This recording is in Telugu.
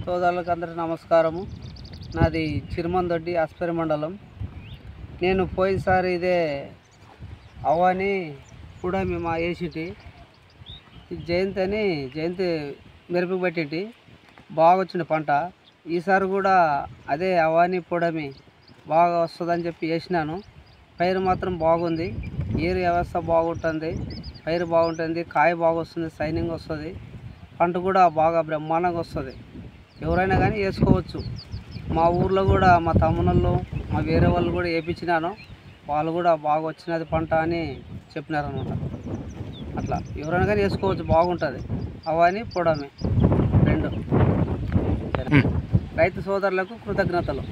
సోదరులకు అందరికీ నమస్కారము. నాది చిరుమందొడ్డి అస్పరి మండలం. నేను పోయినసారి ఇదే అవని కూడా మేము వేసిటి జయంతి మెరుపు పెట్టిటి బాగా వచ్చిన పంట. ఈసారి కూడా అదే అవని పొడమి బాగా వస్తుందని చెప్పి వేసినాను. పైరు మాత్రం బాగుంది, ఏరు వ్యవస్థ బాగుంటుంది, పైరు బాగుంటుంది, కాయ బాగా వస్తుంది, సైనింగ్ వస్తుంది, పంట కూడా బాగా బ్రహ్మాండంగా వస్తుంది. ఎవరైనా కానీ వేసుకోవచ్చు. మా ఊర్లో కూడా మా తమ్ముళ్ళు మా వేరే వాళ్ళు కూడా వేయించినాను, వాళ్ళు కూడా బాగా వచ్చినది పంట అని చెప్పినారనమాట. అట్లా ఎవరైనా కానీ వేసుకోవచ్చు, బాగుంటుంది. అవని పొడమే రెండు. రైతు సోదరులకు కృతజ్ఞతలు.